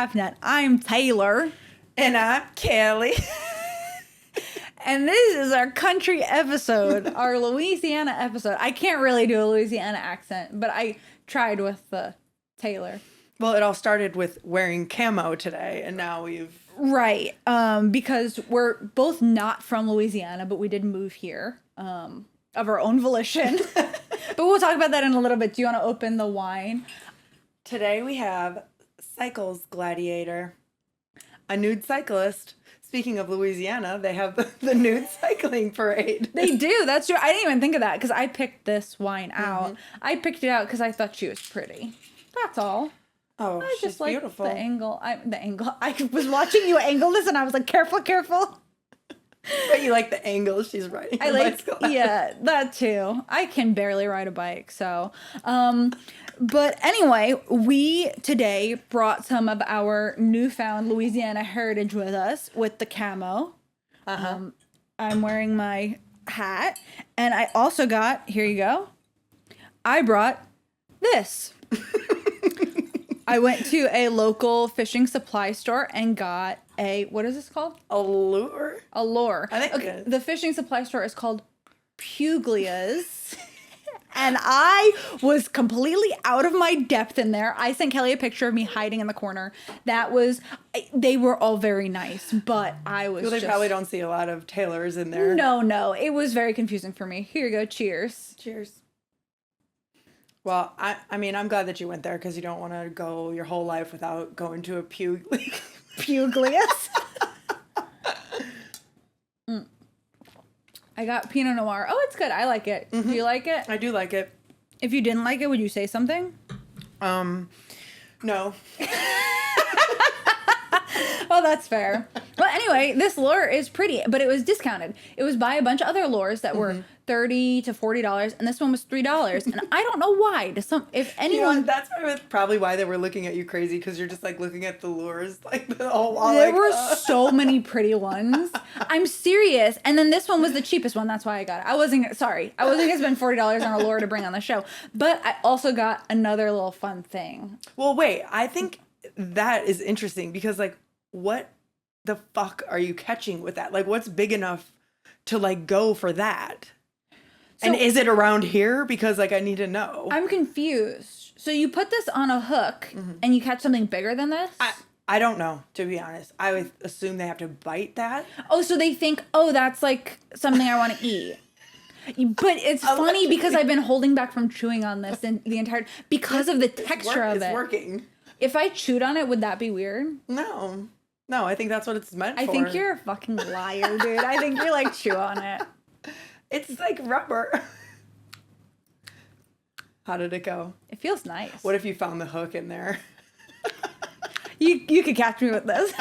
YapNet. I'm Taylor. And I'm Kelly. And this is our country episode, our Louisiana episode. I can't really do a Louisiana accent, but I tried with Taylor. Well, it all started with wearing camo today, and now we've... Right, because we're both not from Louisiana, but we did move here of our own volition. But we'll talk about that in a little bit. Do you want to open the wine? Today we have Cycles Gladiator, a nude cyclist. Speaking of Louisiana, they have the nude cycling parade. They do. That's true. I didn't even think of that because I picked this wine out. I picked it out because I thought she was pretty. That's all. Oh, I she's just like beautiful. the angle. I was watching you angle this, and I was like, "Careful, careful." But you like the angle she's riding. I like, yeah, that too. I can barely ride a bike, so. But anyway, we today brought some of our newfound Louisiana heritage with us with the camo. I'm wearing my hat, and I also got, here you go, I brought this. I went to a local fishing supply store and got what is this called? A lure? A lure. I think okay, the fishing supply store is called Puglia's. And I was completely out of my depth in there. I sent Kelly a picture of me hiding in the corner. They were all very nice, but I was They probably don't see a lot of tailors in there. No. It was very confusing for me. Here you go. Cheers. Cheers. Well, I mean, I'm glad that you went there because you don't want to go your whole life without going to a Puglia's. I got Pinot Noir. Oh, it's good. I like it. Do you like it? I do like it. If you didn't like it, would you say something? No. Well, that's fair. Well, anyway, this lure is pretty, but it was discounted. It was by a bunch of other lures that were $30 to $40, and this one was $3. And I don't know why. If anyone, that's probably why they were looking at you crazy because you're just like looking at the lures like the whole while. There were so many pretty ones. I'm serious. And then this one was the cheapest one. That's why I got it. I wasn't gonna spend $40 on a lure to bring on the show, but I also got another little fun thing. Well, wait. I think that is interesting because like, what the fuck are you catching with that? Like, what's big enough to like go for that? So, and is it around here? Because like I need to know. I'm confused. So you put this on a hook and you catch something bigger than this? I don't know, to be honest. I would assume they have to bite that. Oh, so they think, oh, that's like something I want to eat. But it's funny because I've been holding back from chewing on this the entire because of the texture of it. It's working. If I chewed on it, would that be weird? No, I think that's what it's meant for. I think you're a fucking liar, dude. I think you like chew on it. It's like rubber. How did it go? It feels nice. What if you found the hook in there? You could catch me with this.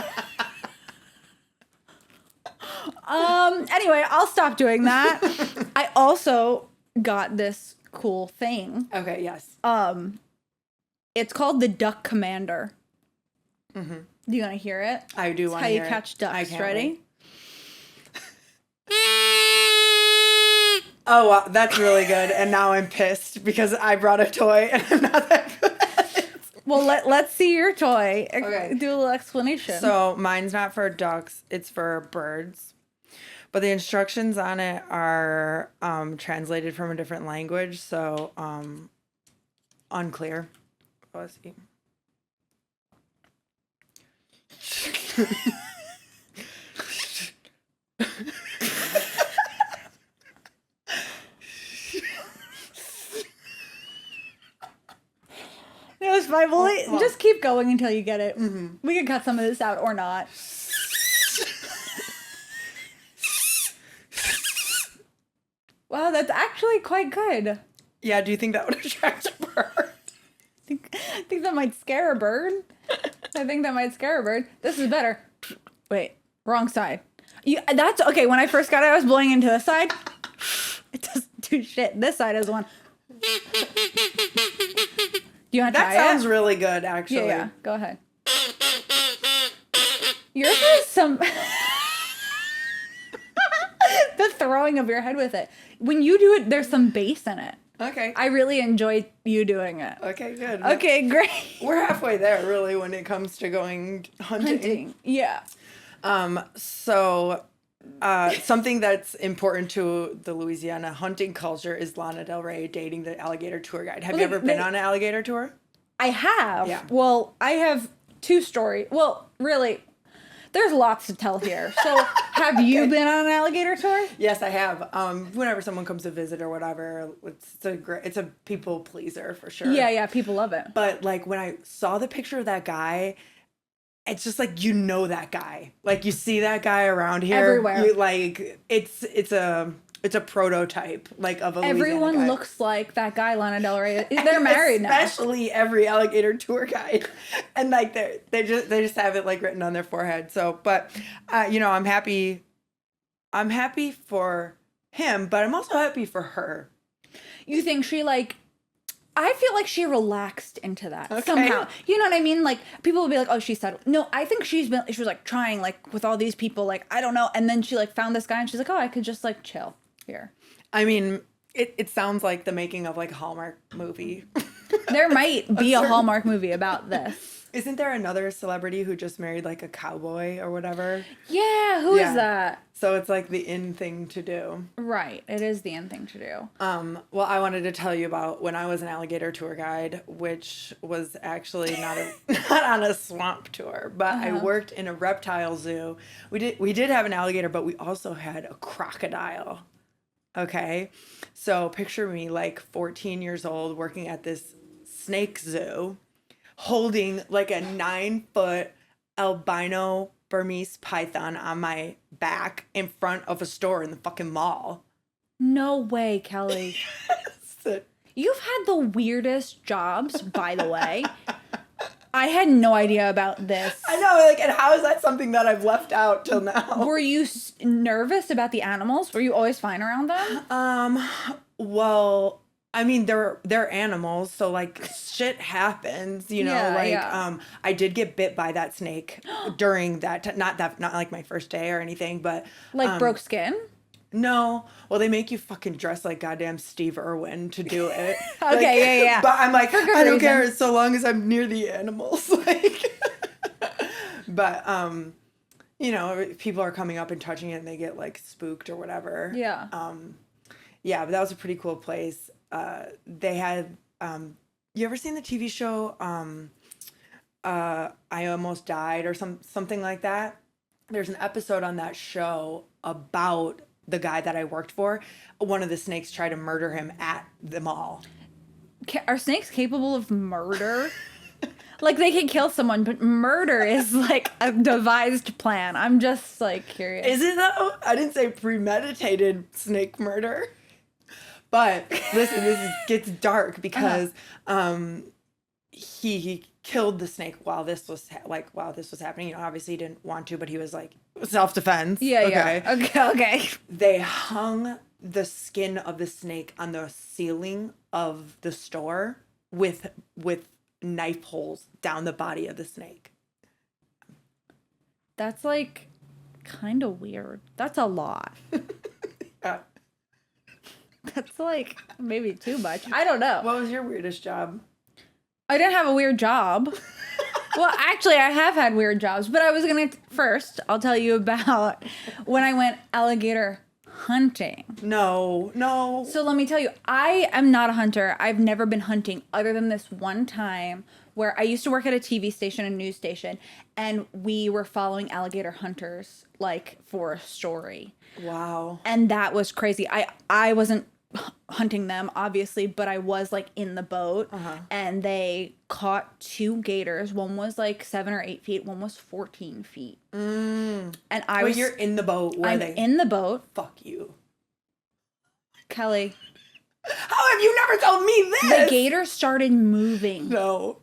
Anyway, I'll stop doing that. I also got this cool thing. Okay, yes. It's called the Duck Commander. Do you want to hear it? I do want to hear it. How you catch ducks. Ready? Oh, wow, that's really good. And now I'm pissed because I brought a toy and I'm not that good at it. Well, let's see your toy. Okay. Do a little explanation. So mine's not for ducks. It's for birds. But the instructions on it are translated from a different language. So unclear. Let's see. It was fine. Well, just keep going until you get it. We can cut some of this out or not. Wow, that's actually quite good. Yeah, do you think that would attract a bird? I think that might scare a bird. This is better. Wait, wrong side. That's okay. When I first got it, I was blowing into this side. It doesn't do shit. This side is the one. Do you want to try it? That sounds really good, actually. Yeah. Go ahead. Yours has some... the throwing of your head with it. When you do it, there's some bass in it. Okay. I really enjoy you doing it. Okay, good. Okay, great. We're halfway there, really, when it comes to going hunting. Yeah. So something that's important to the Louisiana hunting culture is Lana Del Rey dating the alligator tour guide. Have you ever been on an alligator tour? I have. Yeah. Well, I have two stories. Well, really, there's lots to tell here. So, have you been on an alligator tour? Yes, I have. Whenever someone comes to visit or whatever, it's a people pleaser for sure. Yeah, people love it. But like when I saw the picture of that guy, it's just like you know that guy. Like you see that guy around here everywhere. You, like it's a prototype like of a Louisiana Everyone guy. looks like that guy Lana Del Rey. They're married now. Especially every alligator tour guide, and like they just have it like written on their forehead. So, but I'm happy. I'm happy for him, but I'm also happy for her. You think she like? I feel like she relaxed into that somehow. You know what I mean? Like people will be like, "Oh, she said no." I think she was like trying like with all these people, like I don't know, and then she like found this guy, and she's like, "Oh, I could just like chill here." I mean, it sounds like the making of like a Hallmark movie. There might be a Hallmark movie about this. Isn't there another celebrity who just married like a cowboy or whatever? Yeah, who is that? So it's like the in thing to do. Right, it is the in thing to do. Well, I wanted to tell you about when I was an alligator tour guide, which was actually not on a swamp tour, but I worked in a reptile zoo. We did have an alligator, but we also had a crocodile. Okay, so picture me like 14 years old working at this snake zoo, holding like a 9-foot albino Burmese python on my back in front of a store in the fucking mall. No way, Kelly. You've had the weirdest jobs, by the way. I had no idea about this. I know, like, and how is that something that I've left out till now? Were you nervous about the animals? Were you always fine around them? Well, I mean, they're animals, so like shit happens, you know. I did get bit by that snake during that. Not like my first day or anything, but like broke skin. No, well, they make you fucking dress like goddamn Steve Irwin to do it. Okay, yeah. But I'm like, I don't reason. care so long as I'm near the animals. Like, but people are coming up and touching it, and they get like spooked or whatever. Yeah. Yeah, but that was a pretty cool place. They had. You ever seen the TV show? I Almost Died or something like that. There's an episode on that show about the guy that I worked for. One of the snakes tried to murder him at the mall. Are snakes capable of murder? Like they can kill someone, but murder is like a devised plan. I'm just like curious. Is it though? I didn't say premeditated snake murder. But listen, gets dark because he killed the snake while this was happening. You know, obviously he didn't want to, but he was like self-defense. Yeah. Okay. They hung the skin of the snake on the ceiling of the store with knife holes down the body of the snake. That's like kind of weird. That's a lot. Yeah. That's like maybe too much. I don't know. What was your weirdest job? I didn't have a weird job. Well, actually, I have had weird jobs, but I was going to first, I'll tell you about when I went alligator hunting. No. So let me tell you, I am not a hunter. I've never been hunting other than this one time where I used to work at a TV station, a news station, and we were following alligator hunters like for a story. Wow. And that was crazy. I wasn't hunting them obviously, but I was like in the boat and they caught 2 gators. One was like 7 or 8 feet, one was 14 feet. And you're in the boat. I'm in the boat. Fuck you, Kelly. How have you never told me this? The gator started moving. No.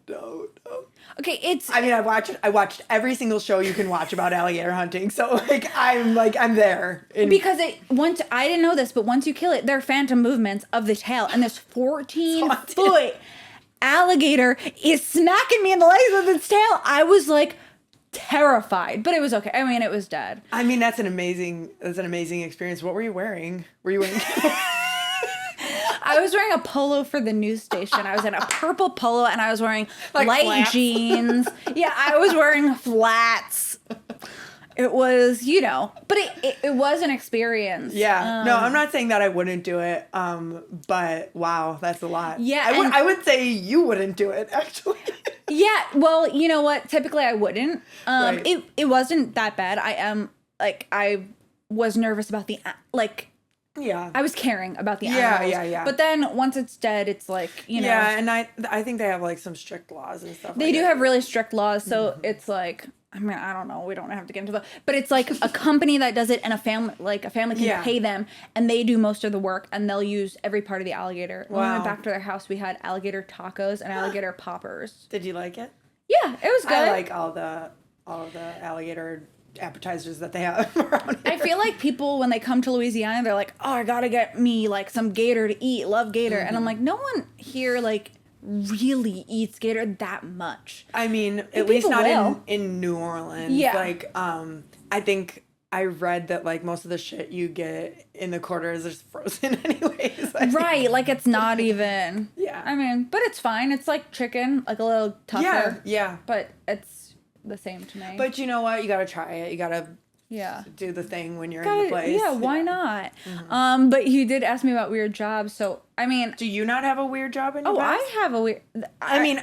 Okay, I watched every single show you can watch about alligator hunting. So I'm there. Because I didn't know this, but once you kill it, there are phantom movements of the tail, and this 14-foot alligator is smacking me in the legs with its tail. I was like terrified, but it was okay. I mean, it was dead. I mean, that's an amazing experience. What were you wearing? Were you wearing? I was wearing a polo for the news station. I was in a purple polo and I was wearing Like light flats? jeans. Yeah, I was wearing flats. It was, but it was an experience. Yeah. No, I'm not saying that I wouldn't do it. But wow, that's a lot. Yeah, I would say you wouldn't do it, actually. Yeah, well, you know what? Typically I wouldn't. Right. It wasn't that bad. I was nervous about Yeah. I was caring about the Yeah, animals. yeah. But then once it's dead, it's like, Yeah, and I think they have like some strict laws and stuff. They like do that. have really strict laws, so it's like, I mean, I don't know. We don't have to get into that, but it's like a company that does it, and a family can pay them, and they do most of the work, and they'll use every part of the alligator. When we went Wow. back to their house, we had alligator tacos and alligator poppers. Did you like it? Yeah, it was good. I like all the alligator appetizers that they have around here. I feel like people, when they come to Louisiana, they're like, oh, I gotta get me like some gator to eat. Love gator, and I'm like, no one here like really eats gator that much. I mean, at People least not will. in New Orleans. Yeah. Like, I think I read that like most of the shit you get in the quarters is frozen anyways. Right, like it's not even. Yeah. I mean, but it's fine. It's like chicken, like a little tougher. Yeah. But it's the same to me. But you know what? You gotta try it. You gotta yeah. do the thing when you're in the place. Yeah, why not? But you did ask me about weird jobs, so I mean, Do you not have a weird job in your oh, past? I have a weird. I mean,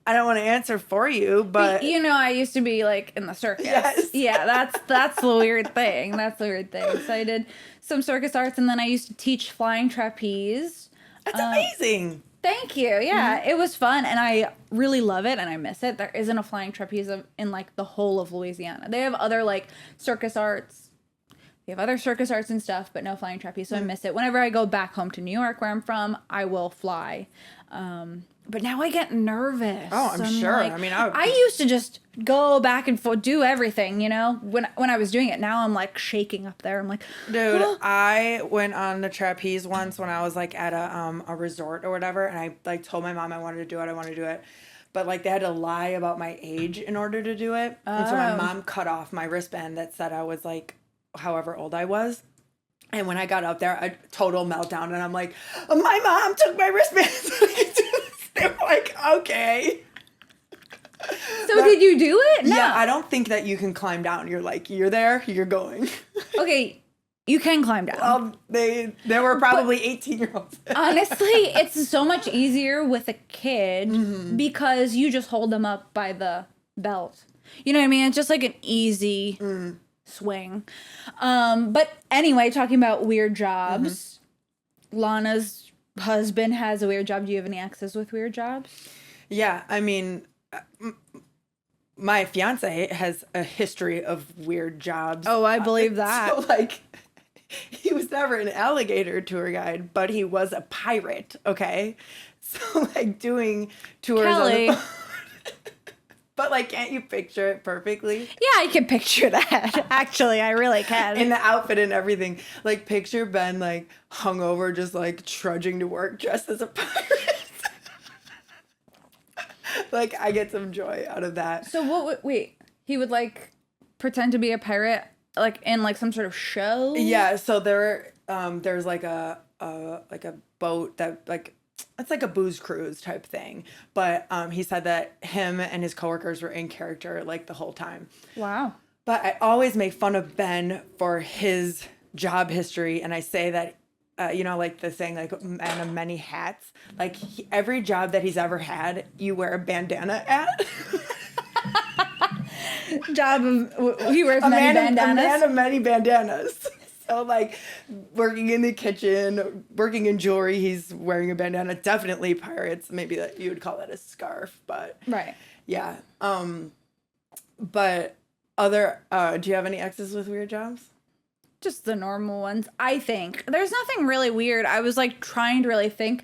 I don't want to answer for you, but I used to be like in the circus. Yes. Yeah, that's the weird thing. That's the weird thing. So I did some circus arts, and then I used to teach flying trapeze. that's amazing. Thank you. Yeah, it was fun, and I really love it, and I miss it. There isn't a flying trapeze in like the whole of Louisiana. They have other like circus arts. They have other circus arts and stuff, but no flying trapeze, so I miss it. Whenever I go back home to New York, where I'm from, I will fly. But now I get nervous. Oh, I'm sure. like- I mean, I used to just go back and forth, do everything, when I was doing it. Now I'm like shaking up there. I'm like, Dude, I went on the trapeze once when I was like at a resort or whatever, and I like told my mom I wanted to do it. But like they had to lie about my age in order to do it. And so my mom cut off my wristband that said I was like however old I was. And when I got up there, a total meltdown, and I'm like, my mom took my wristband so I could do this. They were like, okay. so did you do it? No. Yeah, I don't think that you can climb down. You're like, you're there, you're going. Okay, you can climb down. There were probably 18-year-olds. Honestly, it's so much easier with a kid because you just hold them up by the belt. You know what I mean? It's just like an easy swing. But anyway, talking about weird jobs, Lana's husband has a weird job. Do you have any exes with weird jobs? Yeah, I mean, my fiance has a history of weird jobs. Oh, I believe that. So, like, he was never an alligator tour guide, but he was a pirate, okay? So, like, doing tours Kelly. on the But, like, can't you picture it perfectly? Yeah, I can picture that. Actually, I really can. In the outfit and everything. Like, picture Ben, like, hungover, just, like, trudging to work dressed as a pirate. Like, I get some joy out of that. So wait, he would like pretend to be a pirate like in like some sort of show? Yeah, so there's like a boat that like it's like a booze cruise type thing. But he said that him and his coworkers were in character like the whole time. Wow. But I always make fun of Ben for his job history, and I say that like the saying, like, man of many hats. Like, every job that he's ever had, you wear a bandana at. He wears many bandanas. A man of many bandanas. So, like, working in the kitchen, working in jewelry, he's wearing a bandana. Definitely pirates. Maybe that you would call that a scarf, but Right. yeah. But do you have any exes with weird jobs? Just the normal ones, I think. There's nothing really weird. I was like trying to really think.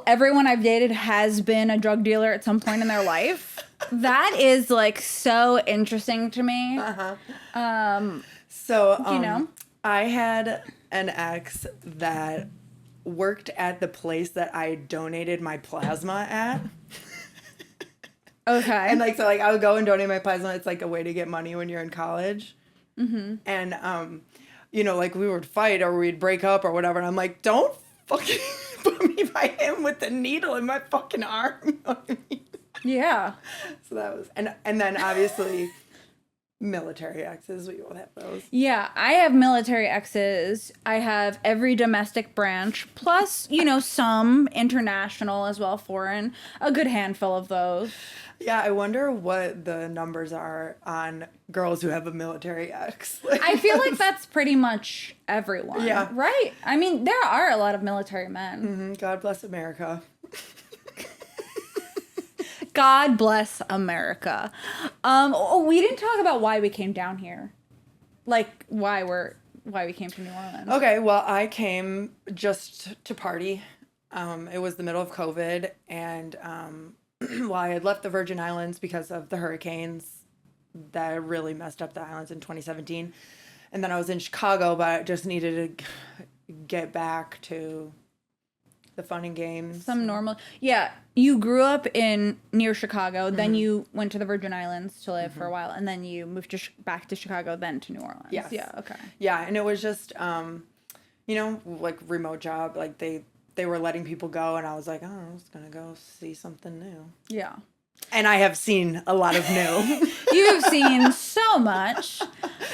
Everyone I've dated has been a drug dealer at some point in their life. That is like so interesting to me. So, I had an ex that worked at the place that I donated my plasma at. Okay. And like, so like I would go and donate my plasma. It's like a way to get money when you're in college. Mm-hmm. And, like we would fight or we'd break up or whatever. And I'm like, don't fucking put me by him with the needle in my fucking arm. You know what I mean? Yeah. So that was, and then obviously military exes. We both have those. Yeah, I have military exes. I have every domestic branch, plus, you know, some international as well, foreign. A good handful of those. Yeah, I wonder what the numbers are on girls who have a military ex. I feel like that's pretty much everyone. Yeah. Right? I mean, there are a lot of military men. Mm-hmm. God bless America. God bless America. We didn't talk about why we came down here. Like, why we came to New Orleans. Okay, well, I came just to party. It was the middle of COVID, and well, I had left the Virgin Islands because of the hurricanes that really messed up the islands in 2017. And then I was in Chicago, but I just needed to get back to the fun and games. Some normal. Yeah, you grew up near Chicago, then you went to the Virgin Islands to live for a while, and then you moved back to Chicago, then to New Orleans. Yes. Yeah, okay. Yeah, and it was just, you know, like remote job. Like they were letting people go, and I was like, oh, I was going to go see something new. Yeah. And I have seen a lot of new. You've seen so much.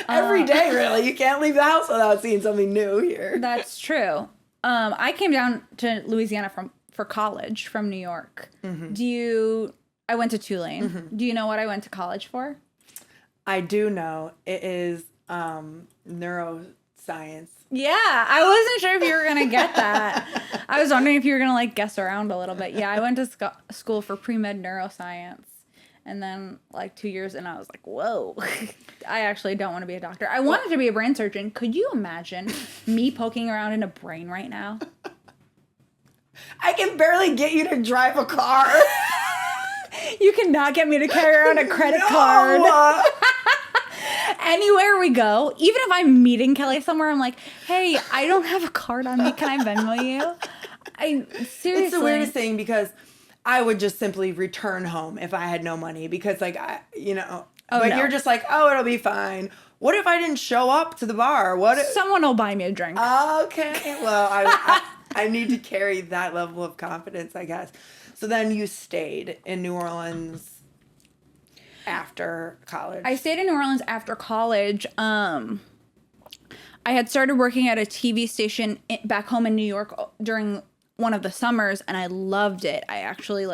Every day, really. You can't leave the house without seeing something new here. That's true. I came down to Louisiana for college from New York. Mm-hmm. I went to Tulane. Mm-hmm. Do you know what I went to college for? I do know. It is neuroscience. Yeah, I wasn't sure if you were going to get that. I was wondering if you were going to like guess around a little bit. Yeah, I went to school for pre-med neuroscience. And then like 2 years and I was like, whoa, I actually don't want to be a doctor. I wanted to be a brain surgeon. Could you imagine me poking around in a brain right now? I can barely get you to drive a car. You cannot get me to carry around a credit card. Anywhere we go, even if I'm meeting Kelly somewhere, I'm like, hey, I don't have a card on me. Can I Venmo you? Seriously. It's the weirdest thing because I would just simply return home if I had no money because like, you're just like, oh, it'll be fine. What if I didn't show up to the bar? Someone will buy me a drink. Okay. Well, I need to carry that level of confidence, I guess. So then you stayed in New Orleans after college. I stayed in New Orleans after college. I had started working at a TV station back home in New York during one of the summers, and I loved it. I actually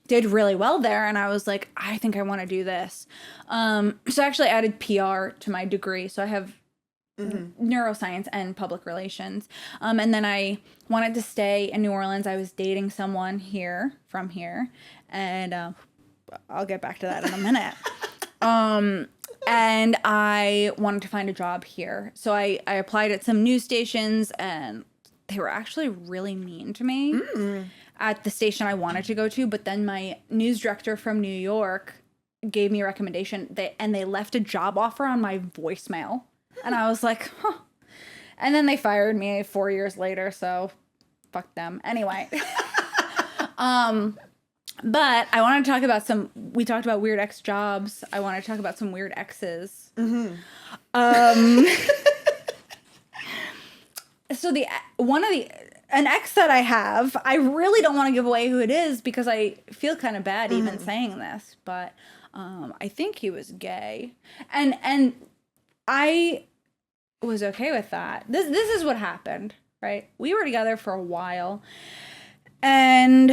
did really well there, and I was like, I think I want to do this. So I actually added PR to my degree. So I have neuroscience and public relations. And then I wanted to stay in New Orleans. I was dating someone from here, and I'll get back to that in a minute. And I wanted to find a job here. So I applied at some news stations, and they were actually really mean to me at the station I wanted to go to. But then my news director from New York gave me a recommendation. They left a job offer on my voicemail. And I was like, huh. And then they fired me 4 years later. So fuck them. Anyway. But I want to talk about we talked about weird ex jobs. I want to talk about some weird exes. Mm-hmm. So an ex that I have, I really don't want to give away who it is because I feel kind of bad even saying this, but I think he was gay. And I was okay with that. This is what happened, right? We were together for a while, and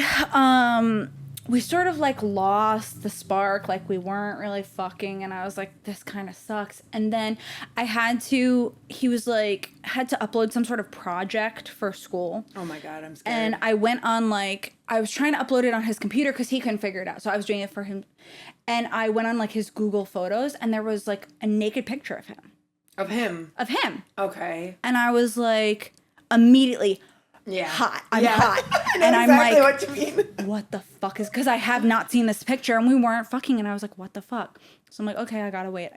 we sort of lost the spark, we weren't really fucking, and I was like, this kind of sucks. And then he was had to upload some sort of project for school. Oh my God, I'm scared. And I went on I was trying to upload it on his computer because he couldn't figure it out. So I was doing it for him. And I went on his Google Photos, and there was a naked picture of him. Of him? Of him. Okay. And I was immediately... Yeah. Hot. I'm hot. And I'm exactly what you mean. What the fuck is... Because I have not seen this picture, and we weren't fucking, and I was like, what the fuck? So I'm like, okay, I gotta wait.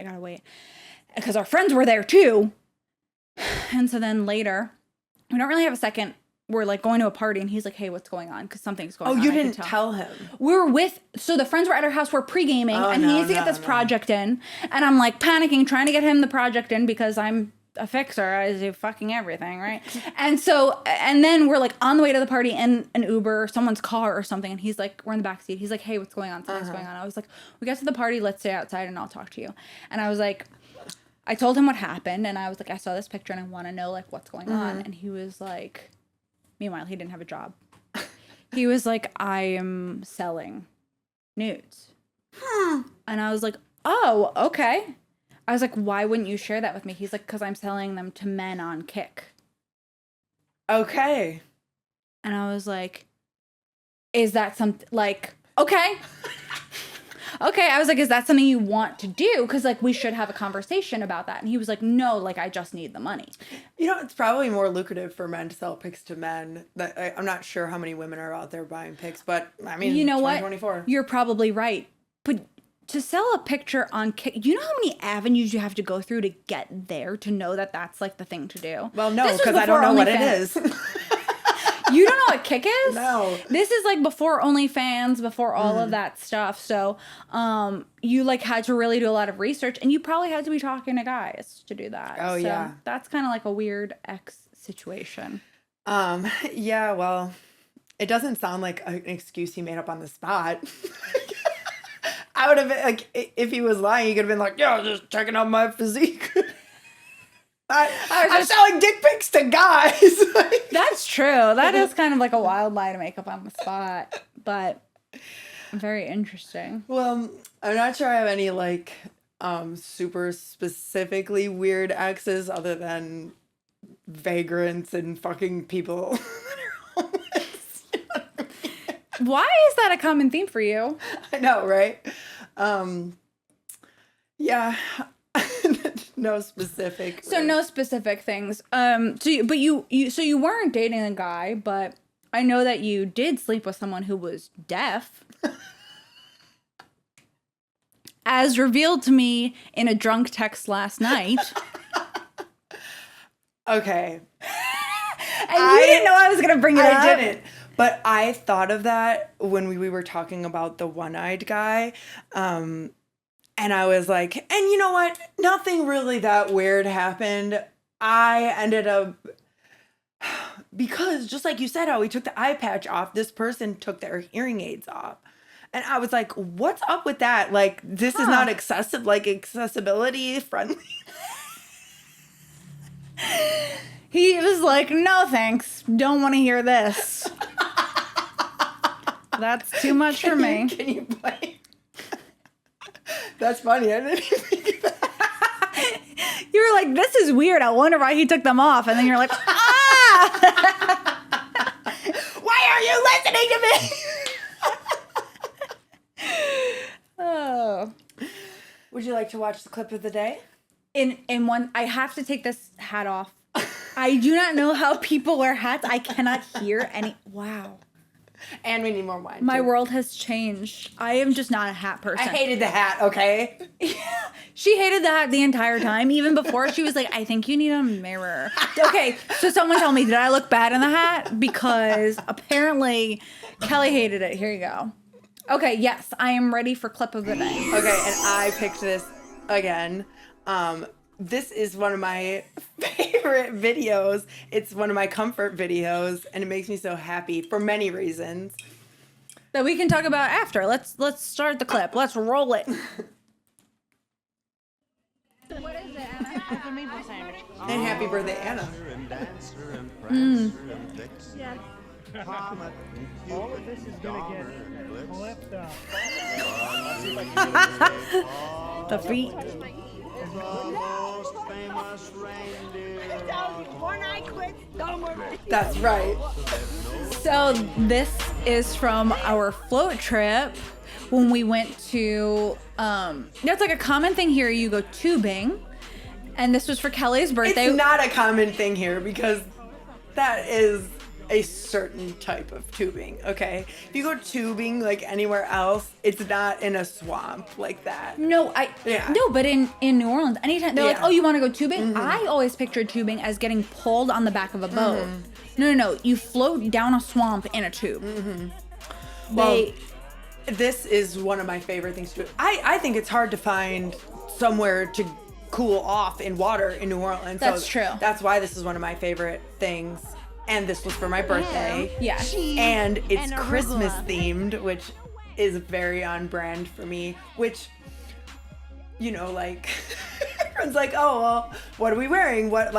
Because our friends were there, too. And so then later, we don't really have a second. We're going to a party, and he's like, hey, what's going on? Because something's going on. Oh, you didn't tell him? So the friends were at our house, we're pre-gaming, and he needs to get this project in. And I'm panicking, trying to get him the project in because I'm a fixer. I do fucking everything, right? And so, and then we're like on the way to the party in an Uber, someone's car or something, and he's like, we're in the backseat. He's like, hey, what's going on? Something's going on. I was like, we get to the party, let's stay outside and I'll talk to you. And I was like, I told him what happened, and I was like, I saw this picture and I want to know like what's going on. And he was like, meanwhile, he didn't have a job. He was like, I am selling nudes. And I was like, oh, okay. I was like, why wouldn't you share that with me? He's like, because I'm selling them to men on Kick. Okay. And I was like, is that something, like, okay. Okay, I was like, is that something you want to do? Because, like, we should have a conversation about that. And he was like, no, like, I just need the money. You know, it's probably more lucrative for men to sell pics to men. I'm not sure how many women are out there buying pics, but, I mean, you know 2024. What? You're probably right. But to sell a picture on Kick, you know how many avenues you have to go through to get there to know that that's, like, the thing to do? Well, no, because I don't know what it is. You don't know what Kick is? No. This is like before OnlyFans, before all of that stuff. So you like had to really do a lot of research, and you probably had to be talking to guys to do that. Oh, so yeah. That's kind of like a weird ex situation. Yeah, well, it doesn't sound like an excuse he made up on the spot. I would have been like, if he was lying, he could have been like, yeah, just checking out my physique. I'm selling dick pics to guys. That's true. That is kind of like a wild lie to make up on the spot, but very interesting. Well, I'm not sure I have any like super specifically weird exes other than vagrants and fucking people that are homeless. You know what I mean? Why is that a common theme for you? I know, right? Yeah. No specific. So no specific things. So you weren't dating a guy, but I know that you did sleep with someone who was deaf. As revealed to me in a drunk text last night. Okay. And you didn't know I was going to bring it up. I didn't. But I thought of that when we were talking about the one-eyed guy. And I was like, and you know what? Nothing really that weird happened. I ended up, because just like you said, how we took the eye patch off, this person took their hearing aids off. And I was like, what's up with that? Like, this is not accessibility friendly. He was like, no, thanks. Don't want to hear this. That's too much for me. Can you play? That's funny. I didn't even think of that. You were like, this is weird. I wonder why he took them off. And then you're like, ah! Why are you listening to me? Oh. Would you like to watch the clip of the day? In one, I have to take this hat off. I do not know how people wear hats. I cannot hear any. Wow. And we need more wine. My too. world has changed. I am just not a hat person. I hated the hat, okay? She hated the hat the entire time. Even before, she was like, I think you need a mirror. Okay, so someone tell me, did I look bad in the hat? Because apparently Kelly hated it. Here you go. Okay, yes, I am ready for clip of the day. Okay, and I picked this again. This is one of my favorite videos. It's one of my comfort videos, and it makes me so happy for many reasons. That we can talk about after. Let's start the clip. Let's roll it. What is it, Anna? It's a maple sandwich. And happy birthday, Anna. Yes. All of this is gonna get flipped up. The feet. That's right. So this is from our float trip when we went to that's like a common thing here. You go tubing, and this was for Kelly's birthday. It's not a common thing here because that is a certain type of tubing, okay? If you go tubing like anywhere else, it's not in a swamp like that. No, but in New Orleans, anytime they're like, "Oh, you want to go tubing?" Mm-hmm. I always pictured tubing as getting pulled on the back of a boat. No, you float down a swamp in a tube. Well, this is one of my favorite things to do. I think it's hard to find somewhere to cool off in water in New Orleans. That's true. That's why this is one of my favorite things. And this was for my birthday. Yeah. And it's and Christmas arugula. themed, which is very on brand for me, which, you know, like, everyone's like, oh, well, what are we wearing? What's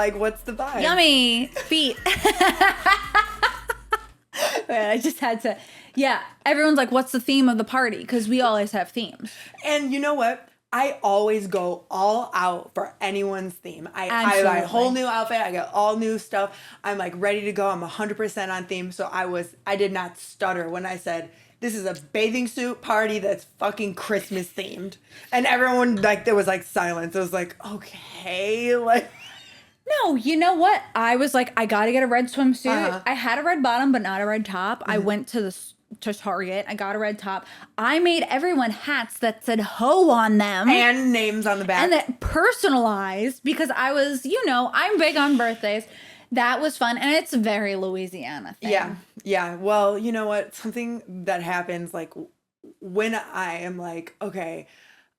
the vibe? Yummy feet. Wait, I just had to. Yeah, everyone's like, "What's the theme of the party?" Because we always have themes. And you know what? I always go all out for anyone's theme. I buy a Absolutely. whole new outfit. I get all new stuff. I'm like ready to go. I'm 100% on theme. So I did not stutter when I said, this is a bathing suit party that's fucking Christmas themed. And everyone, like, there was like silence. It was like, okay, like. No, you know what? I was like, I gotta get a red swimsuit. Uh-huh. I had a red bottom, but not a red top. I went to to Target. I got a red top. I made everyone hats that said "ho" on them. And names on the back. And that personalized because I was, you know, I'm big on birthdays. That was fun. And it's a very Louisiana thing. Yeah. Yeah. Well, you know what? Something that happens like when I am like, okay,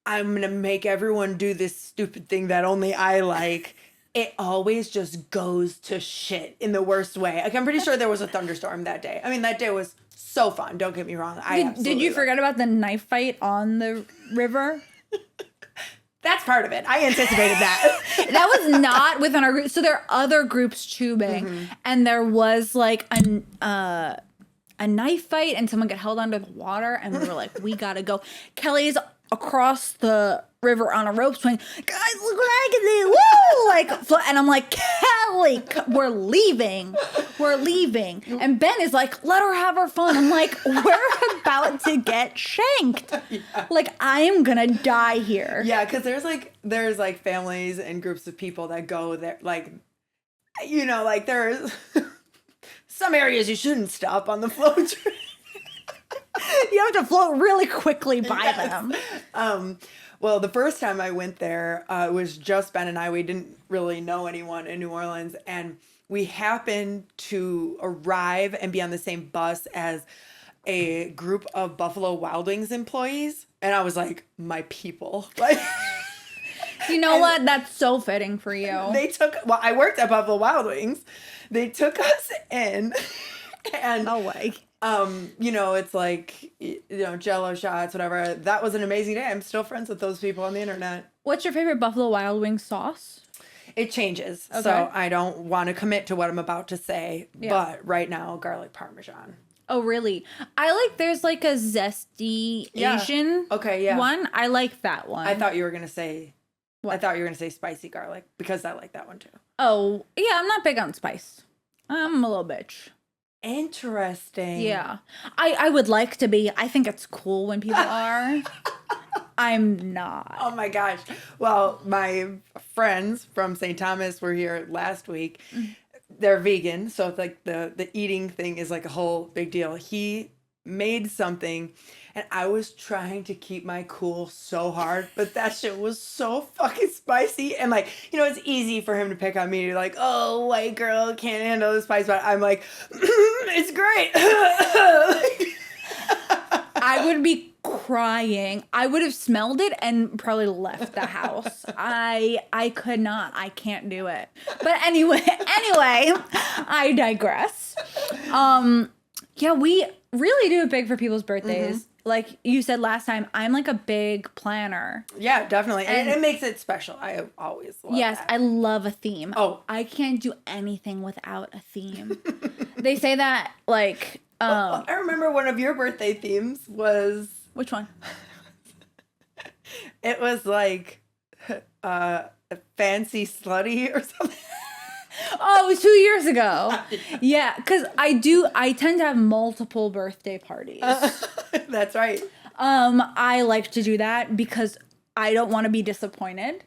I'm going to make everyone do this stupid thing that only I like. It always just goes to shit in the worst way. Like, I'm pretty sure there was a thunderstorm that day. I mean, that day was so fun. Don't get me wrong. Did you forget about the knife fight on the river? That's part of it. I anticipated that. That was not within our group. So there are other groups tubing, and there was like a knife fight, and someone got held under the water, and we were like, we gotta go. Kelly's across the river on a rope swing. Guys, look what I can do! Woo! Like, and I'm like, Kelly, we're leaving. We're leaving. And Ben is like, let her have her fun. I'm like, we're about to get shanked. Like, I am gonna die here. Yeah, because there's like families and groups of people that go there, like, you know, like there's some areas you shouldn't stop on the float. You have to float really quickly by them. Well, the first time I went there, it was just Ben and I. We didn't really know anyone in New Orleans, and we happened to arrive and be on the same bus as a group of Buffalo Wild Wings employees, and I was like, my people. Like, You know what? That's so fitting for you. I worked at Buffalo Wild Wings. They took us in, and No way. you know, it's like, you know, Jello shots, whatever. That was an amazing day. I'm still friends with those people on the internet. What's your favorite Buffalo Wild Wings sauce? It changes. Okay. So I don't want to commit to what I'm about to say, Yeah. but right now, garlic parmesan. Oh, really? There's like a zesty Yeah. Asian Okay, yeah. one. I like that one. I thought you were going to say, What? I thought you were going to say spicy garlic because I like that one too. Oh, yeah, I'm not big on spice. I'm a little bitch. Interesting. Yeah. I would like to be. I think it's cool when people are. I'm not. Oh my gosh. Well, my friends from St. Thomas were here last week. They're vegan, so it's like the eating thing is like a whole big deal. He made something and I was trying to keep my cool so hard, but that shit was so fucking spicy. And like, you know, it's easy for him to pick on me, like, oh, white girl can't handle the spice, but I'm like, it's great. I would be crying. I would have smelled it and probably left the house. I could not. I can't do it. But anyway, I digress. Yeah, we really do it big for people's birthdays. Like you said last time, I'm like a big planner. Yeah, definitely. And it makes it special. I always love Yes, that. I love a theme. Oh. I can't do anything without a theme. They say that like I remember one of your birthday themes was, which one? it was like fancy slutty or something. Oh, it was 2 years ago. Yeah, because I tend to have multiple birthday parties. That's right. I like to do that because I don't want to be disappointed.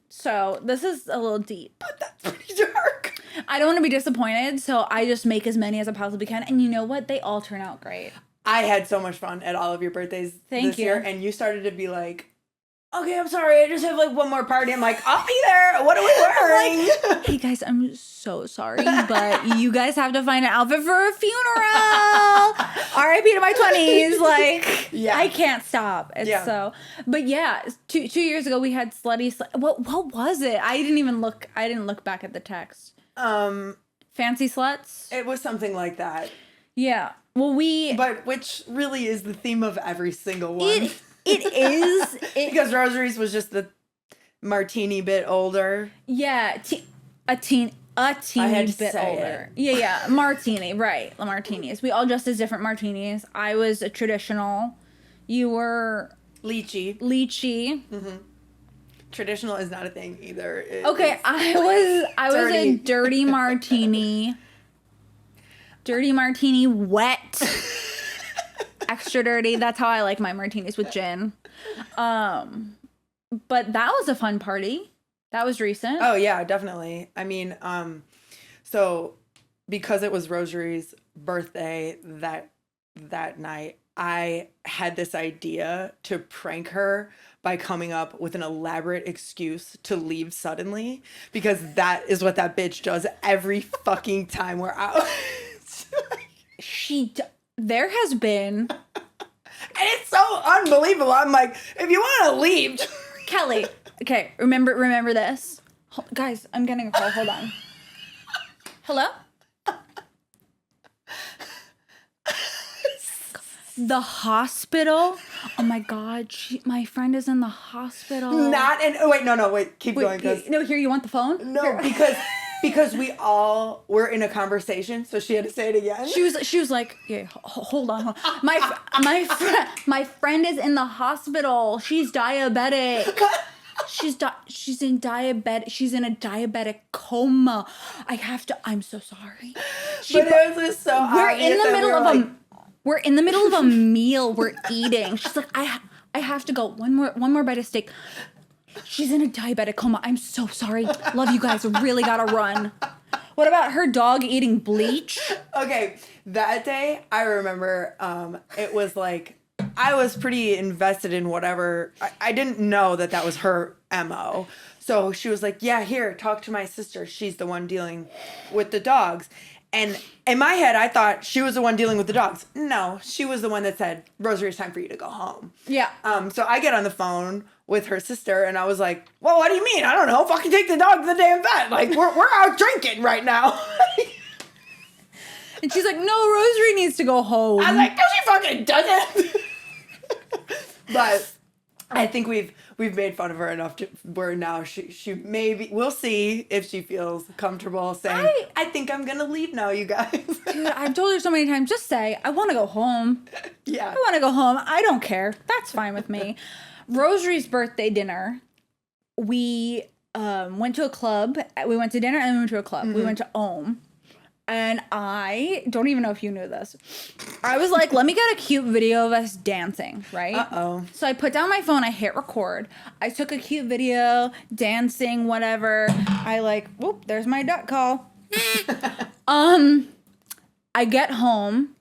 So this is a little deep. But that's pretty dark. I don't want to be disappointed, so I just make as many as I possibly can. And you know what? They all turn out great. I had so much fun at all of your birthdays Thank this you. year, and you started to be like, okay, I'm sorry. I just have like one more party. I'm like, I'll be there. What are we wearing? Like, hey guys, I'm so sorry, but you guys have to find an outfit for a funeral. R.I.P. to my 20s. Like, Yeah. I can't stop. It's Yeah. so. But yeah, 2 years ago we had slutty. What was it? I didn't look back at the text. Fancy sluts. It was something like that. Yeah. Well, But which really is the theme of every single one. It is. Because Rosary's was just the martini bit older. Yeah, a teeny had to bit say older. Yeah, martini, right? The martinis. We all dressed as different martinis. I was a traditional. You were Lychee. Traditional is not a thing either. Okay, I was a dirty martini. Dirty martini, wet. Extra dirty. That's how I like my martinis, with gin. But that was a fun party. That was recent. Oh yeah, definitely. I mean, so because it was Rosary's birthday that night, I had this idea to prank her by coming up with an elaborate excuse to leave suddenly, because that is what that bitch does every fucking time we're out. There has been. And it's so unbelievable. I'm like, if you want to leave. Kelly. Okay, remember this. Guys, I'm getting a call. Hold on. Hello? The hospital? Oh my God, my friend is in the hospital. Keep going. No, here, you want the phone? No, because we all were in a conversation, so she had to say it again. She was like, yeah, hold on. My friend is in the hospital. She's diabetic. She's in a diabetic coma. I'm so sorry. But it was just so We're in the middle of a meal. We're eating. She's like, I have to go. One more bite of steak. She's in a diabetic coma. I'm so sorry. Love you guys. Really gotta run. What about her dog eating bleach? Okay, that day I remember it was like I was pretty invested in whatever. I didn't know that was her MO. So she was like, yeah, here, talk to my sister. She's the one dealing with the dogs. And in my head, I thought she was the one dealing with the dogs. No, she was the one that said, Rosary, it's time for you to go home. Yeah. So I get on the phone with her sister, and I was like, well, what do you mean? I don't know. Fucking take the dog to the damn vet. Like, we're out drinking right now. And she's like, no, Rosary needs to go home. I was like, no, she fucking doesn't. But I think we've made fun of her enough to where now she maybe, we'll see if she feels comfortable saying, I think I'm gonna leave now, you guys. Dude, I've told her so many times, just say, I want to go home. Yeah. I want to go home. I don't care. That's fine with me. Rosary's birthday dinner, we went to a club. We went to dinner and we went to a club. Mm-hmm. We went to Ohm. And I don't even know if you knew this. I was like, let me get a cute video of us dancing, right? Uh-oh. So I put down my phone, I hit record. I took a cute video, dancing, whatever. I whoop, there's my duck call. I get home,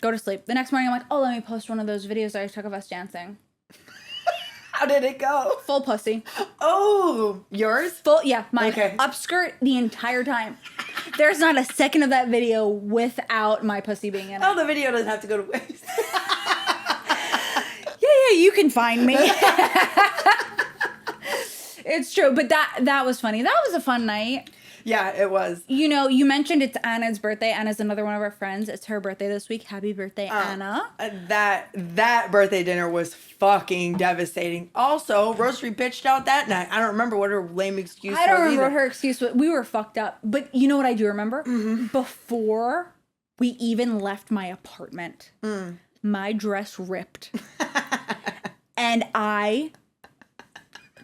go to sleep. The next morning I'm like, oh, let me post one of those videos I took of us dancing. How did it go? Full pussy. Oh, yours? Full, yeah, mine. Okay. Upskirt the entire time. There's not a second of that video without my pussy being in it. Oh, the video doesn't have to go to waste. Yeah, you can find me. It's true, but that was funny. That was a fun night. Yeah, it was. You know, you mentioned it's Anna's birthday. Anna's another one of our friends. It's her birthday this week. Happy birthday, Anna. That birthday dinner was fucking devastating. Also, Rosary bitched out that night. I don't remember what her lame excuse was. I don't remember either. what her excuse was. We were fucked up. But you know what I do remember? Mm-hmm. Before we even left my apartment, my dress ripped. And I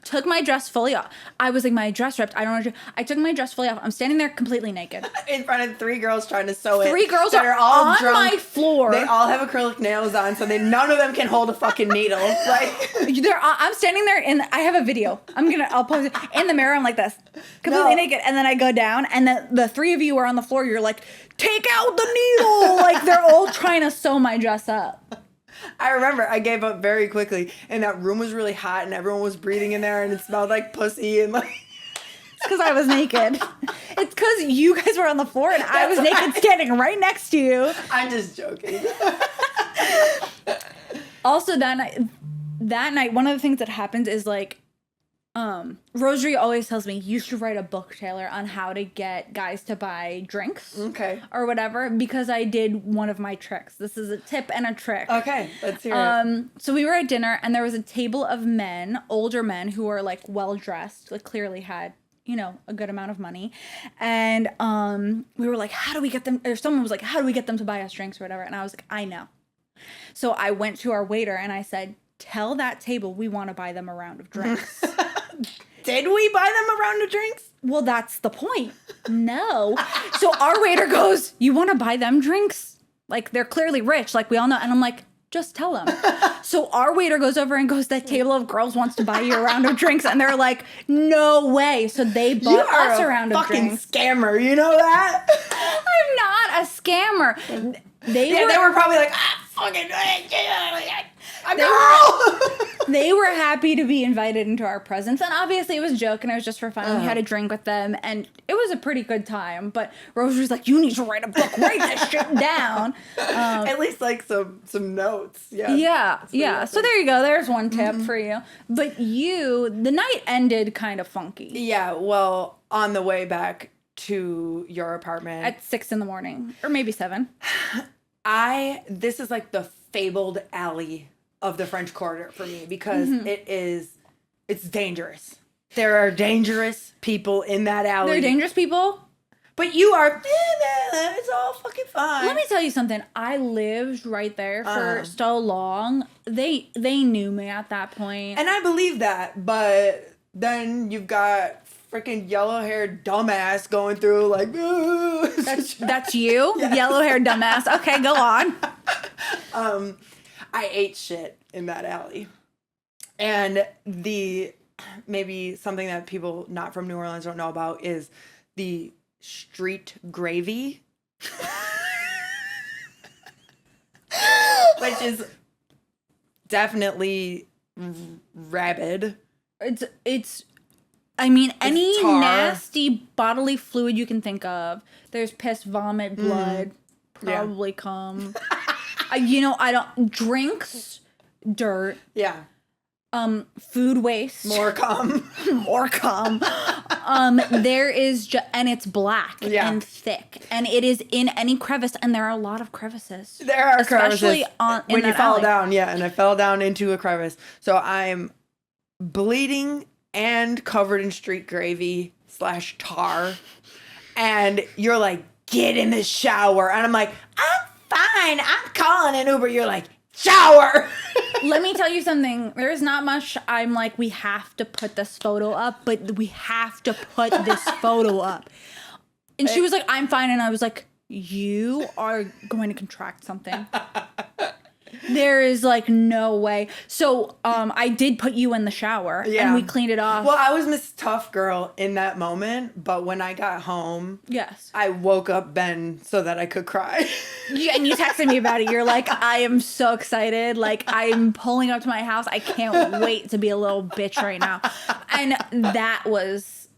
took my dress fully off. I was like, my dress ripped. I don't know what to do. I took my dress fully off. I'm standing there completely naked. In front of 3 girls trying to sew it. 3 girls that are all on drunk. my floor. They all have acrylic nails on, so none of them can hold a fucking needle. I'm standing there, and I have a video. I'll post it in the mirror. I'm like this, completely naked, and then I go down, and the 3 of you are on the floor. You're like, take out the needle. Like they're all trying to sew my dress up. I remember I gave up very quickly, and that room was really hot, and everyone was breathing in there, and it smelled like pussy, and like. It's because I was naked. It's because you guys were on the floor and I was naked standing right next to you. I'm just joking. Also, that night, one of the things that happens is like, Rosary always tells me, you should write a book, Taylor, on how to get guys to buy drinks. Okay. Or whatever, because I did one of my tricks. This is a tip and a trick. Okay, let's hear it. So we were at dinner and there was a table of men, older men, who were like well dressed, like clearly had, you know, a good amount of money. And we were like, how do we get them? Or someone was like, how do we get them to buy us drinks or whatever? And I was like, I know. So I went to our waiter and I said, tell that table we want to buy them a round of drinks. Did we buy them a round of drinks? Well, that's the point. No. So our waiter goes, you want to buy them drinks? Like, they're clearly rich, like we all know. And I'm like, just tell them. So our waiter goes over and goes, that table of girls wants to buy you a round of drinks. And they're like, no way. So they bought us a round of drinks. Fucking scammer, you know that? I'm not a scammer. They were probably like, fucking a girl. They were happy to be invited into our presence. And obviously it was a joke and it was just for fun. We had a drink with them and it was a pretty good time. But Rose was like, you need to write a book, write this shit down. At least like some notes. Yeah. So there you go. There's one tip for you. But the night ended kind of funky. Yeah, well, on the way back to your apartment. At 6 a.m. or maybe 7. This is like the fabled alley of the French Quarter for me because it's dangerous. There are dangerous people in that alley. They're dangerous people? But you are, it's all fucking fine. Let me tell you something. I lived right there for so long. They knew me at that point. And I believe that, but then you've got freaking yellow-haired dumbass going through like, ooh. That's you? Yes. Yellow-haired dumbass. Okay, go on. I ate shit in that alley. And maybe something that people not from New Orleans don't know about is the street gravy. Which is definitely rabid. It's I mean, any tar. nasty bodily fluid you can think of. There's piss, vomit, blood, probably cum. Drinks, dirt. Yeah. Food waste. More cum. More cum. There is and it's black and thick. And it is in any crevice. And there are a lot of crevices. There are especially crevices. When you fall down, and I fell down into a crevice. So I'm bleeding and covered in street gravy / tar. And you're like, get in the shower. And I'm like, I'm fine. I'm calling an Uber. You're like, shower. Let me tell you something. There's not much I'm like, we have to put this photo up, but we have to put this photo up. And she was like, I'm fine. And I was like, you are going to contract something. There is like no way. So I did put you in the shower and we cleaned it off. Well, I was Miss Tough Girl in that moment, but when I got home, I woke up Ben so that I could cry. And you texted me about it. You're like, I am so excited. Like, I'm pulling up to my house. I can't wait to be a little bitch right now. And that was...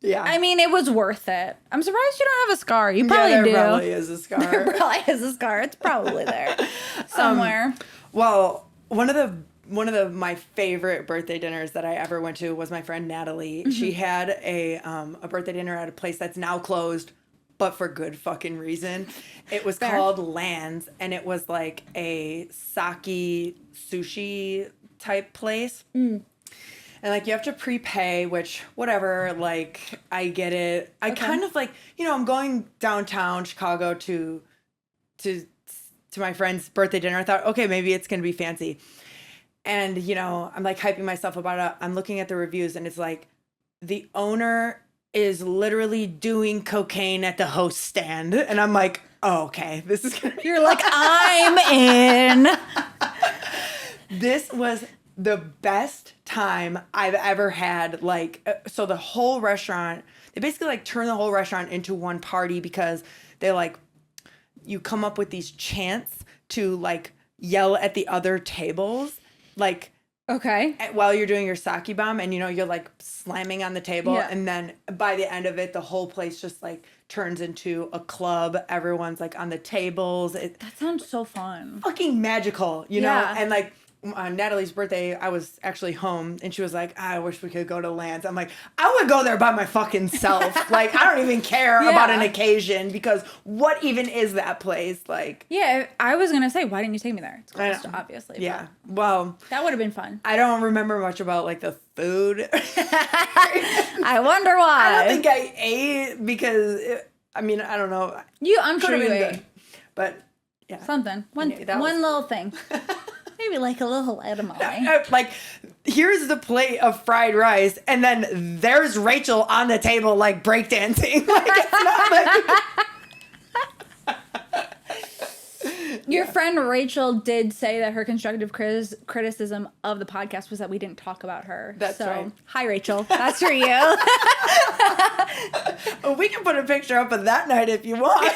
Yeah. I mean, it was worth it. I'm surprised you don't have a scar. You probably do. There probably is a scar. There probably is a scar. It's probably there somewhere. Well, one of my favorite birthday dinners that I ever went to was my friend Natalie. Mm-hmm. She had a birthday dinner at a place that's now closed, but for good fucking reason. It was called Lands, and it was like a sake sushi type place. Mm. And, like, you have to prepay, which, whatever, like, I get it. I kind of, like, I'm going downtown Chicago to my friend's birthday dinner. I thought, okay, maybe it's going to be fancy. And, I'm, like, hyping myself about it. I'm looking at the reviews, and it's, like, the owner is literally doing cocaine at the host stand. And I'm like, oh, okay, this is going to be... You're like, I'm in. This was... the best time I've ever had. Like, so the whole restaurant, they basically like turn the whole restaurant into one party because they like, you come up with these chants to like yell at the other tables, like Okay. while you're doing your sake bomb, and you're like slamming on the table, Yeah. and then by the end of it, the whole place just like turns into a club. Everyone's like on the tables. It That sounds so fun. fucking magical, you know? Yeah. And like on Natalie's birthday, I was actually home, and she was like, I wish we could go to Lance. I'm like, I would go there by my fucking self. Like, I don't even care Yeah. about an occasion, because what even is that place? Like, Yeah, I was gonna say, why didn't you take me there? It's I close, know. obviously. yeah. Well, but that would have been fun. I don't remember much about like the food. I wonder why. I don't think I ate because, I don't know. I'm sure Could've you been ate good. But yeah. something. One Yeah, that was- little thing. Maybe like a little edamame. Like, here's the plate of fried rice, and then there's Rachel on the table, like, breakdancing. Like, it's not like... Your friend Rachel did say that her constructive criticism of the podcast was that we didn't talk about her. That's right. Hi, Rachel. That's for you. Well, we can put a picture up of that night if you want.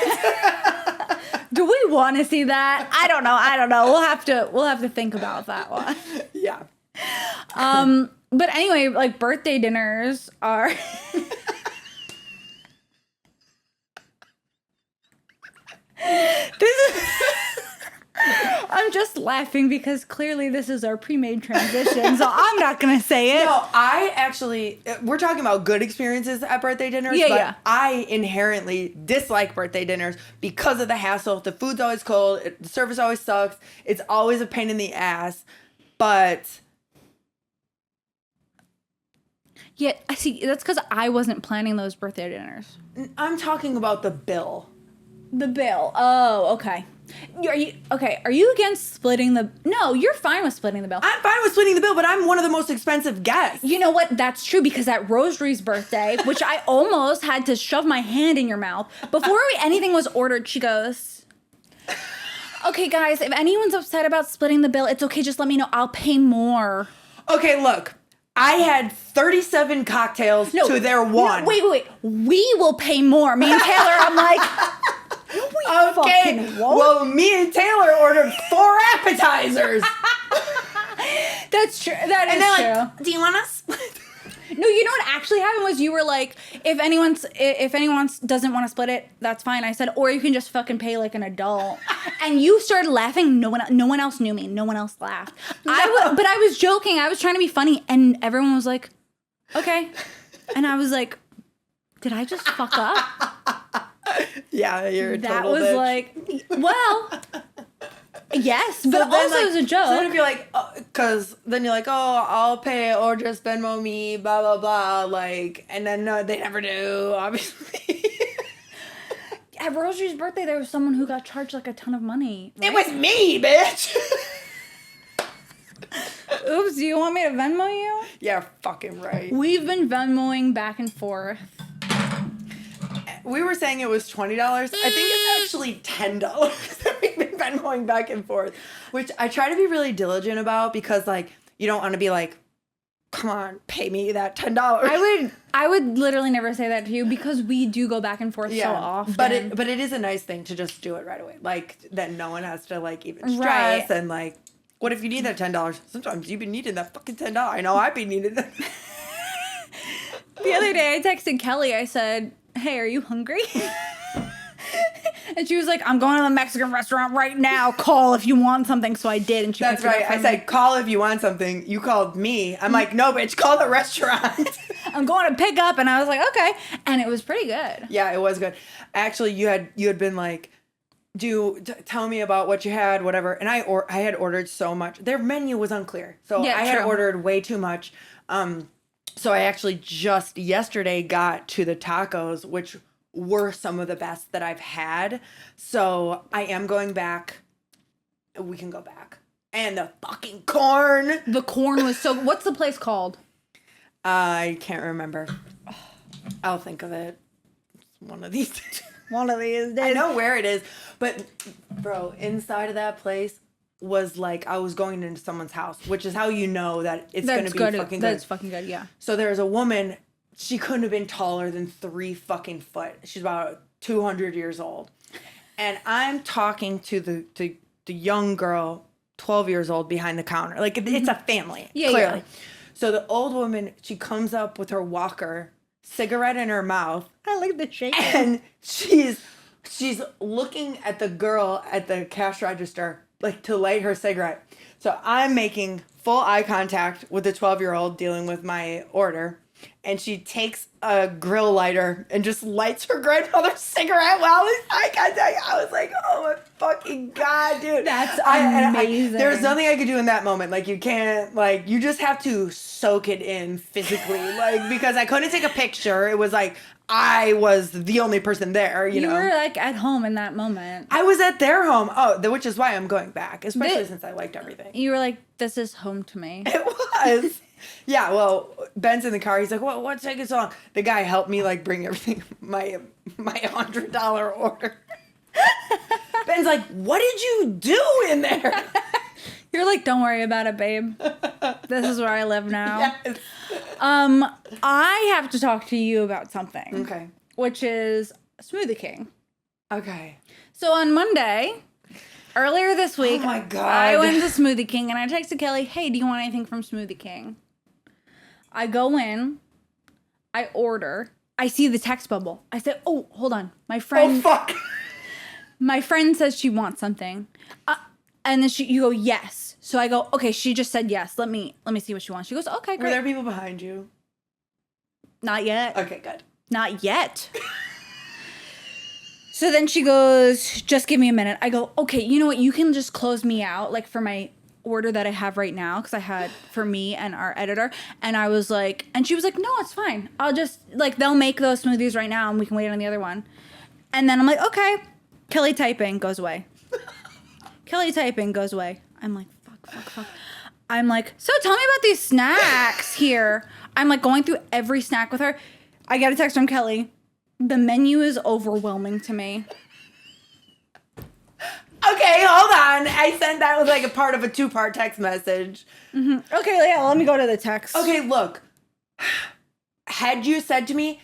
Do we want to see that? I don't know. We'll have to think about that one. Yeah. But anyway, like birthday dinners are I'm just laughing because clearly this is our pre-made transition, so I'm not gonna say it. No, I actually, we're talking about good experiences at birthday dinners, Yeah, but yeah. I inherently dislike birthday dinners because of the hassle. The food's always cold. The service always sucks. It's always a pain in the ass. But Yeah, I see. That's because I wasn't planning those birthday dinners. I'm talking about the bill. The bill. Oh, okay. Are you against splitting the? No, you're fine with splitting the bill. I'm fine with splitting the bill, but I'm one of the most expensive guests. You know what? That's true because at Rosary's birthday, which I almost had to shove my hand in your mouth before anything was ordered, she goes, "Okay, guys, if anyone's upset about splitting the bill, it's okay. Just let me know. I'll pay more." Okay, look. I had 37 cocktails to their one. No, wait. We will pay more. Me and Taylor, I'm like, Okay, fucking won't. well, me and Taylor ordered 4 appetizers. That's true. That is And they're true. like, do you want to split? No, you know what actually happened was you were like, if anyone doesn't want to split it, that's fine. I said, or you can just fucking pay like an adult. And you started laughing. No one else knew me. No one else laughed. But I was joking. I was trying to be funny, and everyone was like, okay. And I was like, did I just fuck up? Yeah, you're a That total was bitch. like, well, yes, but then, also like, it was a joke. So then if you're like, because then you're like, oh, I'll pay or just Venmo me, blah, blah, blah. Like, and then no, they never do, obviously. At Rosary's birthday, there was someone who got charged like a ton of money. It was me, bitch. Oops, do you want me to Venmo you? Yeah, fucking right. We've been Venmoing back and forth. We were saying it was $20. I think it's actually $10 that we've been Venmoing back and forth, which I try to be really diligent about because, like, you don't want to be like, come on, pay me that $10. I would literally never say that to you because we do go back and forth so often. But it is a nice thing to just do it right away. Like, then no one has to, like, even stress. Right. And, like, what if you need that $10? Sometimes you've been needing that fucking $10. I know I've been needing that. The other day I texted Kelly, I said, hey, are you hungry? And she was like, I'm going to the Mexican restaurant right now. Call if you want something. So I did. And she That's picked it right. up I for said, me. call if you want something. You called me. I'm like, no, bitch, call the restaurant. I'm going to pick up. And I was like, okay. And it was pretty good. Yeah, it was good. Actually, you had been like, tell me about what you had, whatever. And I had ordered so much. Their menu was unclear. So Yeah, I had true. ordered way too much. So I actually just yesterday got to the tacos, which were some of the best that I've had. So I am going back. We can go back. And the fucking corn. The corn was so... What's the place called? I can't remember. I'll think of it. One of these days. One of these days. I know where it is. But, bro, inside of that place was like I was going into someone's house, which is how you know that it's going to be fucking good. That's fucking good, yeah. So there's a woman, she couldn't have been taller than 3 fucking foot. She's about 200 years old. And I'm talking to the young girl 12 years old behind the counter. Like, it's a family, Yeah, clearly. yeah. So the old woman, she comes up with her walker, cigarette in her mouth, I like the shake. and she's looking at the girl at the cash register, like, to light her cigarette. So I'm making full eye contact with the 12-year-old dealing with my order. And she takes a grill lighter and just lights her grandmother's cigarette while it's eye contact. I was like, oh my fucking God, dude. That's amazing. There's nothing I could do in that moment. Like, you can't, like, you just have to soak it in physically. Like, because I couldn't take a picture. It was like, I was the only person there, you know. You were like at home in that moment. I was at their home. Oh, which is why I'm going back, especially since I liked everything. You were like, this is home to me. It was. Yeah, well, Ben's in the car. He's like, what's taking so long? The guy helped me, like, bring everything, my $100 order. Ben's like, what did you do in there? You're like, don't worry about it, babe. This is where I live now. Yes. I have to talk to you about something. Okay. Which is Smoothie King. Okay. So on Monday, earlier this week, Oh my God. I went to Smoothie King and I texted Kelly, hey, do you want anything from Smoothie King? I go in, I order, I see the text bubble. I said, oh, hold on. My friend. Oh, fuck. My friend says she wants something. And then you go, yes. So I go, okay, she just said yes. Let me see what she wants. She goes, okay, great. Were there people behind you? Not yet. Okay, good. Not yet. So then she goes, just give me a minute. I go, okay, you know what? You can just close me out, like, for my order that I have right now, because I had for me and our editor. And I was like, and she was like, no, it's fine. I'll just, like, they'll make those smoothies right now and we can wait on the other one. And then I'm like, okay. Kelly typing goes away. Kelly typing goes away. I'm like, fuck. I'm like, so tell me about these snacks here. I'm like going through every snack with her. I get a text from Kelly. The menu is overwhelming to me. Okay, hold on. I sent that was like a part of a 2-part text message. Mm-hmm. Okay, yeah, let me go to the text. Okay, look. Had you said to me,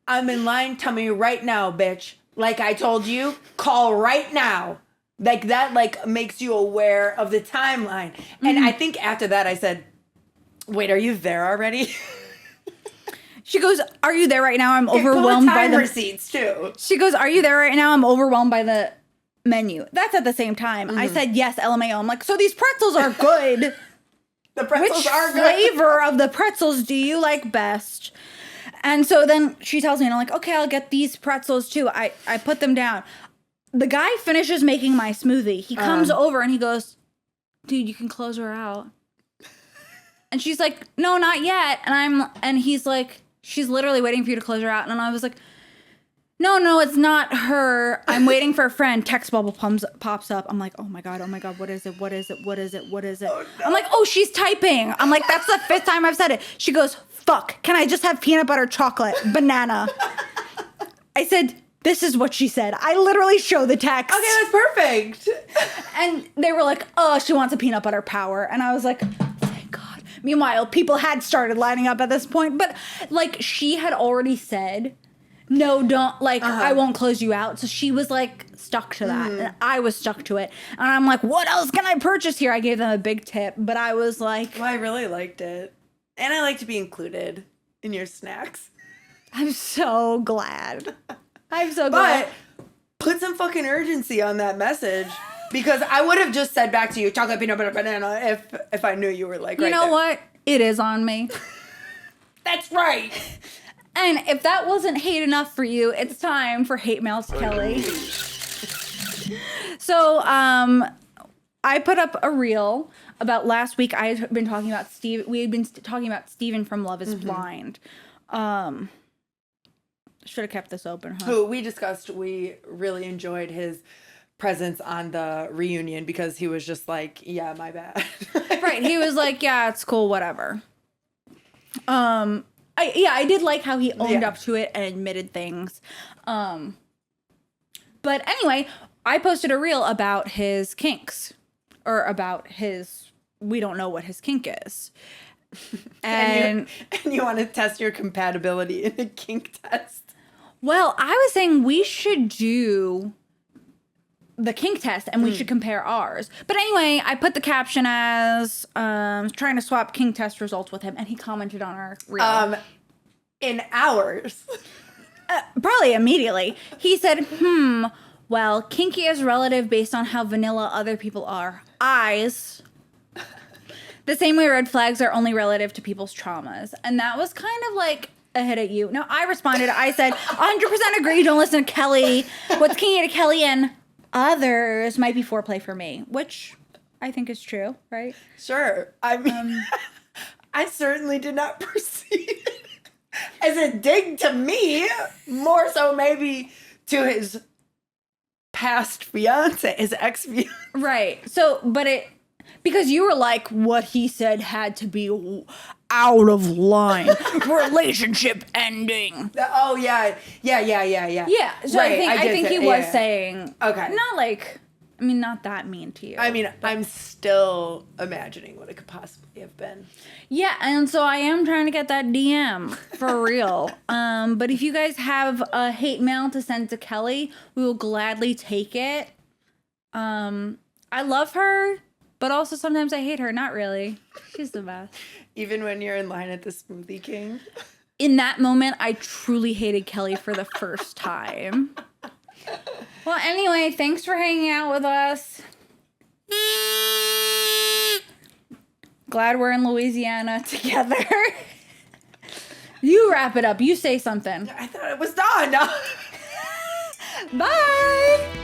I'm in line, tell me right now, bitch. Like I told you, call right now. Like that, like, makes you aware of the timeline. And I think after that I said, wait, are you there already? She goes, are you there right now? I'm overwhelmed by the receipts too. She goes, are you there right now? I'm overwhelmed by the menu. That's at the same time. I said, yes, LMAO. I'm like, so these pretzels are good. The pretzels Which are good. flavor of the pretzels do you like best? And so then she tells me, and I'm like, okay, I'll get these pretzels too. I put them down. The guy finishes making my smoothie. He comes over and he goes, dude, you can close her out. And she's like, no, not yet. And he's like, she's literally waiting for you to close her out. And I was like, no, it's not her. I'm waiting for a friend. Text bubble pops up. I'm like, oh my God, what is it? Oh, no. I'm like, oh, she's typing. I'm like, that's the 5th time I've said it. She goes, fuck, can I just have peanut butter chocolate, banana? I said, this is what she said. I literally show the text. Okay, that's perfect. And they were like, oh, she wants a peanut butter power. And I was like, thank God. Meanwhile, people had started lining up at this point. But, like, she had already said, no, don't, like, I won't close you out. So she was, like, stuck to that. And I was stuck to it. And I'm like, what else can I purchase here? I gave them a big tip. But I was like. Well, I really liked it. And I like to be included in your snacks. I'm so glad. I'm so glad. But put some fucking urgency on that message. Because I would have just said back to you, chocolate, peanut butter, banana, if I knew you were like, you know what? It is on me. That's right. And if that wasn't hate enough for you, it's time for hate mails to Kelly. So, I put up a reel about last week. I had been talking about we had been talking about Steven from Love is Blind. Should have kept this open, huh? Who we discussed, we really enjoyed his presence on the reunion because he was just like, yeah, my bad. Right. He was like, yeah, it's cool, whatever. I did like how he owned up to it and admitted things. But anyway, I posted a reel about his kinks. Or about his, we don't know what his kink is. And you want to test your compatibility in a kink test. Well, I was saying we should do the kink test and we should compare ours. But anyway, I put the caption as trying to swap kink test results with him, and he commented on our reel. In hours. Probably immediately. He said, well, kinky is relative based on how vanilla other people are. Eyes. The same way red flags are only relative to people's traumas. And that was kind of like a hit at you. Now, I responded. I said, 100% agree. Don't listen to Kelly. What's kinky to Kelly and others might be foreplay for me, which I think is true, right? Sure. I mean, I certainly did not perceive it as a dig to me. More so maybe to his past fiance, his ex-fiance. Right. So, but because you were like, what he said had to be out of line. Relationship ending. Oh, yeah. Yeah. Yeah. So Right, I think he was yeah. saying, Okay. not like, I mean, not that mean to you. I mean, I'm still imagining what it could possibly have been. Yeah, and so I am trying to get that DM for real. But if you guys have a hate mail to send to Kelly, we will gladly take it. I love her, but also sometimes I hate her. Not really. She's the best. Even when you're in line at the Smoothie King. In that moment, I truly hated Kelly for the first time. Well, anyway, thanks for hanging out with us. Glad we're in Louisiana together. You wrap it up. You say something. I thought it was done. Bye.